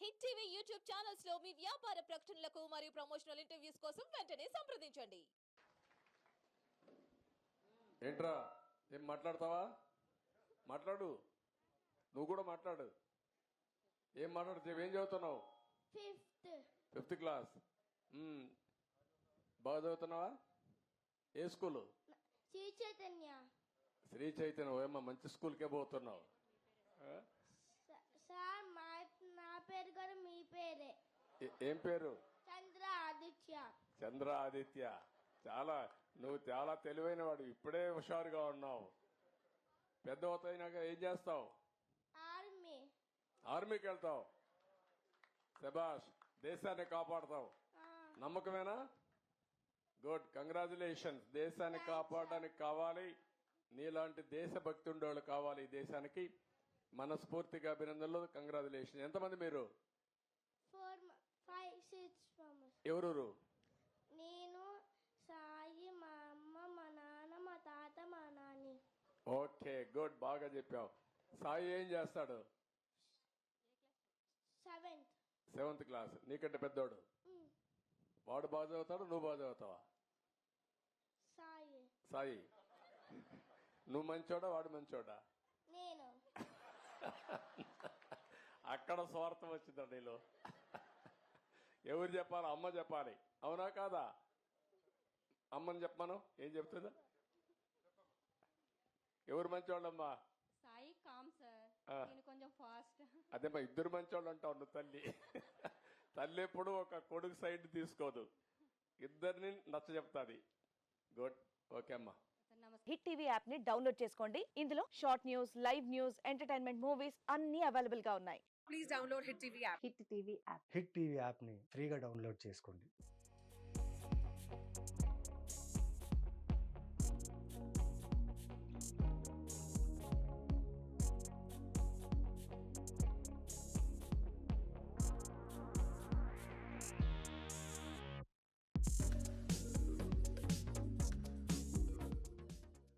Hit TV YouTube channels లో మీ వ్యాపార ప్రకటనలకు మరియు ప్రమోషనల్ ఇంటర్వ్యూస్ కోసం వెంటనే సంప్రదించండి. ఏంట్రా ఏం మాట్లాడతావా? మాట్లాడు, నువ్వు కూడా మాట్లాడు. ఏం మాట్లాడుతావు? ఏం చదువుతున్నావు? Fifth class. బాగా చదువుతున్నావా? ఏ స్కూలు? శ్రీ చైతన్య. శ్రీ చైతన్య. ఏమో మంచి స్కూల్కే పోతున్నావు. సార్ నా పేరు గారు మీ పేరే. ఏం పేరు? చంద్ర ఆదిత్య. చంద్ర ఆదిత్య. నువ్వు చాలా తెలివైన వాడు, ఇప్పుడే హుషారుగా ఉన్నావు. పెద్ద అవుతాయినాక ఏం చేస్తావు? ఆర్మీకి వెళ్తావు. శభాష్, దేశాన్ని కాపాడతావు. నమ్మకమేనా? Good, congratulations. దేశాన్ని కాపాడడానికి కావాలి, నీలాంటి దేశభక్తి ఉండేవాళ్ళు కావాలి ఈ దేశానికి. మనస్ఫూర్తిగా అభినందనలు, కంగ్రాచులేషన్. ఎంతమంది మీరు? 4, 5, 6 ఎవరు? నేను, సాయి, మా అమ్మ, మా నాన్న, మా తాత, మా నాని. ఓకే, గుడ్, బాగా చెప్పావు. సాయి ఏం చేస్తాడు? 7th class. నీకంటే పెద్దోడు. వాడు బాగా చదువుతాడు, నువ్వు బాగా చదువుతావా? సాయి, నువ్వు మంచోడా వాడు మంచోడా? నేను. అక్కడ స్వార్థం వచ్చిందా నీలో? ఎవరు చెప్పాలి? అమ్మ చెప్పాలి, అవునా కాదా? అమ్మని చెప్పమను. ఏం చెప్తుందా? ఎవరు మంచోళ్ళమ్మా? సాయి కామ్ సార్, నేను కొంచెం ఫాస్ట్. అదేమ్మా, ఇద్దరు మంచోళ్ళు అంటావు నువ్వు. తల్లి ఎప్పుడు ఒక కొడుకు సైడ్ తీసుకోదు, ఇద్దరిని నచ్చ చెప్తాది. గుడ్, ఓకే అమ్మా. హిట్ టీవీ యాప్ ని డౌన్లోడ్ చేసుకోండి. ఇందులో short news, live news, entertainment movies అన్ని అవైలబుల్ గా ఉన్నాయి. Please download hit TV app. Hit TV app ని ఫ్రీగా డౌన్లోడ్ చేసుకోండి.